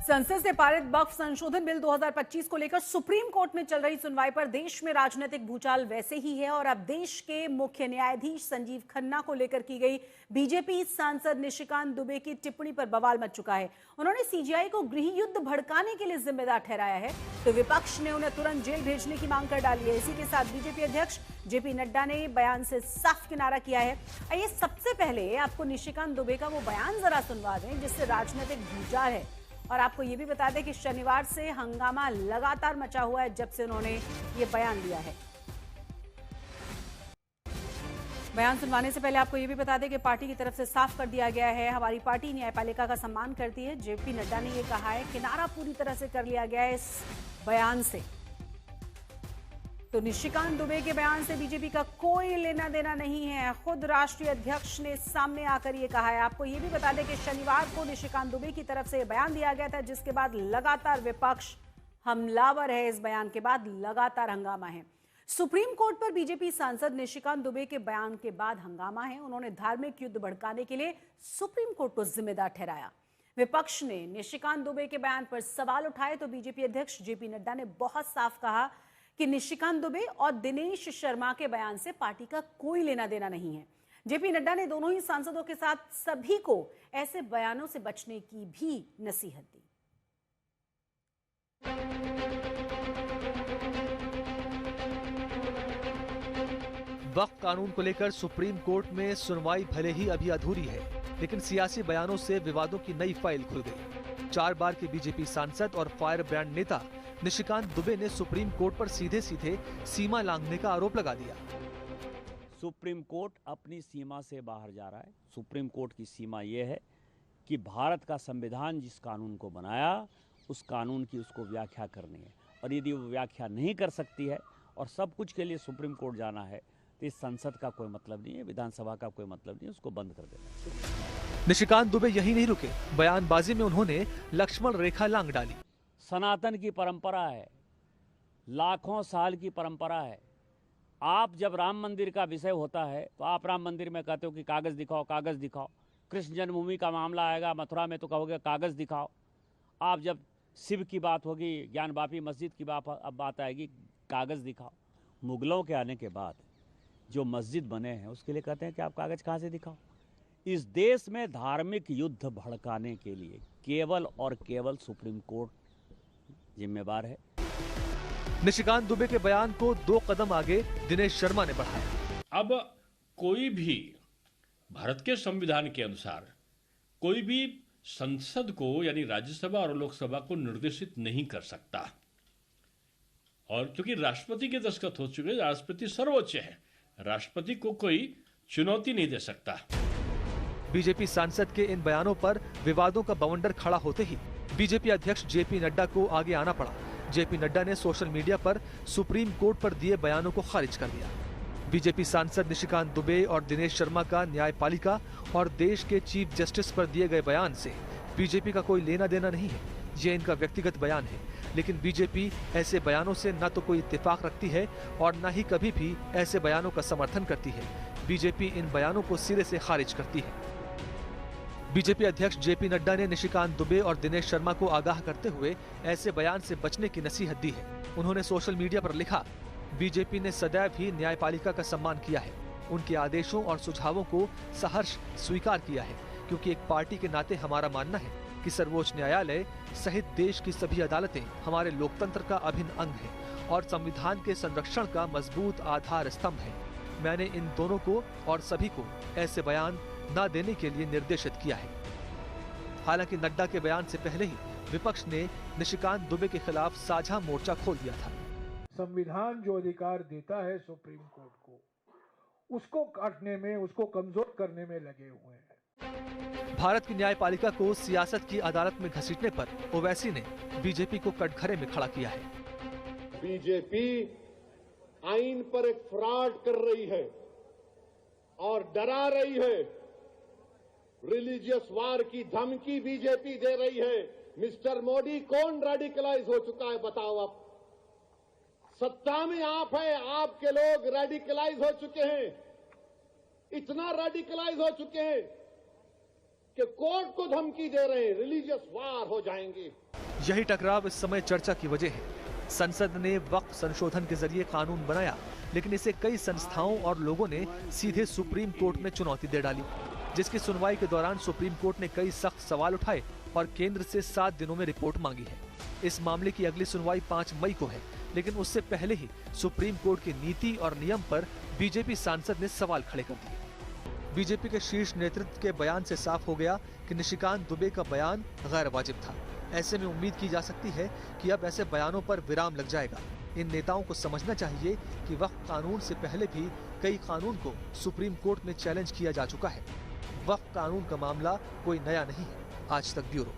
संसद से पारित वक्फ संशोधन बिल 2025 को लेकर सुप्रीम कोर्ट में चल रही सुनवाई पर देश में राजनीतिक भूचाल वैसे ही है और अब देश के मुख्य न्यायाधीश संजीव खन्ना को लेकर की गई बीजेपी सांसद निशिकांत दुबे की टिप्पणी पर बवाल मच चुका है। उन्होंने सीजीआई को गृह युद्ध भड़काने के लिए जिम्मेदार ठहराया है तो विपक्ष ने उन्हें तुरंत जेल भेजने की मांग कर डाली है। इसी के साथ बीजेपी अध्यक्ष जेपी नड्डा ने बयान से साफ किनारा किया है। आइए सबसे पहले आपको निशिकांत दुबे का वो बयान जरा सुनवा दें जिससे राजनीतिक भूचाल है और आपको ये भी बता दें कि शनिवार से हंगामा लगातार मचा हुआ है जब से उन्होंने ये बयान दिया है। बयान सुनवाने से पहले आपको ये भी बता दें कि पार्टी की तरफ से साफ कर दिया गया है, हमारी पार्टी न्यायपालिका का सम्मान करती है। जेपी नड्डा ने ये कहा है, किनारा पूरी तरह से कर लिया गया है इस बयान से। तो निशिकांत दुबे के बयान से बीजेपी का कोई लेना देना नहीं है, खुद राष्ट्रीय अध्यक्ष ने सामने आकर ये कहा है। आपको ये भी बता दें कि शनिवार को निशिकांत दुबे की तरफ से बयान दिया गया था जिसके बाद लगातार विपक्ष हमलावर है। इस बयान के बाद लगातार हंगामा है। सुप्रीम कोर्ट पर बीजेपी सांसद निशिकांत दुबे के बयान के बाद हंगामा है। उन्होंने धार्मिक युद्ध भड़काने के लिए सुप्रीम कोर्ट को जिम्मेदार ठहराया। विपक्ष ने निशिकांत दुबे के बयान पर सवाल उठाए तो बीजेपी अध्यक्ष जेपी नड्डा ने बहुत साफ कहा कि निशिकांत दुबे और दिनेश शर्मा के बयान से पार्टी का कोई लेना देना नहीं है। जेपी नड्डा ने दोनों ही सांसदों के साथ सभी को ऐसे बयानों से बचने की भी नसीहत दी। वक्फ कानून को लेकर सुप्रीम कोर्ट में सुनवाई भले ही अभी अधूरी है, लेकिन सियासी बयानों से विवादों की नई फाइल खुल गई। 4 बार के बीजेपी सांसद और फायर ब्रांड नेता निशिकांत दुबे ने सुप्रीम कोर्ट पर सीधे सीधे सीमा लांघने का आरोप लगा दिया। सुप्रीम कोर्ट अपनी सीमा से बाहर जा रहा है। सुप्रीम कोर्ट की सीमा यह है कि भारत का संविधान जिस कानून को बनाया उस कानून की उसको व्याख्या करनी है और यदि वो व्याख्या नहीं कर सकती है और सब कुछ के लिए सुप्रीम कोर्ट जाना है तो इस संसद का कोई मतलब नहीं है, विधानसभा का कोई मतलब नहीं है, उसको बंद कर देना। निशिकांत दुबे यही नहीं रुके, बयानबाजी में उन्होंने लक्ष्मण रेखा लांघ डाली। सनातन की परंपरा है, लाखों साल की परंपरा है। आप जब राम मंदिर का विषय होता है तो आप राम मंदिर में कहते हो कि कागज दिखाओ, कागज दिखाओ। कृष्ण जन्मभूमि का मामला आएगा मथुरा में तो कहोगे कागज दिखाओ। आप जब शिव की बात होगी, ज्ञान वापी मस्जिद की बात आएगी, कागज दिखाओ। मुगलों के आने के बाद जो मस्जिद बने हैं उसके लिए कहते हैं कि आप कागज कहाँ से दिखाओ। इस देश में धार्मिक युद्ध भड़काने के लिए केवल और केवल सुप्रीम कोर्ट जिम्मेवार है। निशिकांत दुबे के बयान को 2 कदम आगे दिनेश शर्मा ने बढ़ाया। अब कोई भी भारत के संविधान के अनुसार कोई भी संसद को यानी राज्यसभा और लोकसभा को निर्देशित नहीं कर सकता और क्योंकि राष्ट्रपति के दस्तखत हो चुके, राष्ट्रपति सर्वोच्च है, राष्ट्रपति को कोई चुनौती नहीं दे सकता। बीजेपी सांसद के इन बयानों पर विवादों का बवंडर खड़ा होते ही बीजेपी अध्यक्ष जेपी नड्डा को आगे आना पड़ा। जेपी नड्डा ने सोशल मीडिया पर सुप्रीम कोर्ट पर दिए बयानों को खारिज कर दिया। बीजेपी सांसद निशिकांत दुबे और दिनेश शर्मा का न्यायपालिका और देश के चीफ जस्टिस पर दिए गए बयान से बीजेपी का कोई लेना देना नहीं है, ये इनका व्यक्तिगत बयान है। लेकिन बीजेपी ऐसे बयानों से न तो कोई इत्तेफाक रखती है और न ही कभी भी ऐसे बयानों का समर्थन करती है। बीजेपी इन बयानों को सिरे से खारिज करती है। बीजेपी अध्यक्ष जेपी नड्डा ने निशिकांत दुबे और दिनेश शर्मा को आगाह करते हुए ऐसे बयान से बचने की नसीहत दी है। उन्होंने सोशल मीडिया पर लिखा, बीजेपी ने सदैव ही न्यायपालिका का सम्मान किया है, उनके आदेशों और सुझावों को सहर्ष स्वीकार किया है, क्योंकि एक पार्टी के नाते हमारा मानना है कि सर्वोच्च न्यायालय सहित देश की सभी अदालतें हमारे लोकतंत्र का अभिन्न अंग है और संविधान के संरक्षण का मजबूत आधार स्तंभ है। मैंने इन दोनों को और सभी को ऐसे बयान न देने के लिए निर्देशित किया है। हालांकि नड्डा के बयान से पहले ही विपक्ष ने निशिकांत दुबे के खिलाफ साझा मोर्चा खोल दिया था। संविधान जो अधिकार देता है सुप्रीम कोर्ट को, उसको काटने में, उसको कमजोर करने में लगे हुए हैं। भारत की न्यायपालिका को सियासत की अदालत में घसीटने पर ओवैसी ने बीजेपी को कटघरे में खड़ा किया है। बीजेपी आइन पर एक फ्रॉड कर रही है और डरा रही है। रिलीजियस वार की धमकी बीजेपी दे रही है। मिस्टर मोदी, कौन रेडिकलाइज हो चुका है बताओ आप? सत्ता में आप हैं, आपके लोग रेडिकलाइज हो चुके हैं, इतना रेडिकलाइज हो चुके हैं कि कोर्ट को धमकी दे रहे हैं, रिलीजियस वार हो जाएंगे। यही टकराव इस समय चर्चा की वजह है। संसद ने वक्फ संशोधन के जरिए कानून बनाया, लेकिन इसे कई संस्थाओं और लोगों ने सीधे सुप्रीम कोर्ट में चुनौती दे डाली, जिसकी सुनवाई के दौरान सुप्रीम कोर्ट ने कई सख्त सवाल उठाए और केंद्र से 7 दिनों में रिपोर्ट मांगी है। इस मामले की अगली सुनवाई 5 मई को है, लेकिन उससे पहले ही सुप्रीम कोर्ट की नीति और नियम पर बीजेपी सांसद ने सवाल खड़े कर दिए। बीजेपी के शीर्ष नेतृत्व के बयान से साफ हो गया कि निशिकांत दुबे का बयान गैर वाजिब था। ऐसे में उम्मीद की जा सकती है कि अब ऐसे बयानों पर विराम लग जाएगा। इन नेताओं को समझना चाहिए कि वक्फ कानून से पहले भी कई कानून को सुप्रीम कोर्ट में चैलेंज किया जा चुका है। वक्फ कानून का मामला कोई नया नहीं है। आज तक ब्यूरो।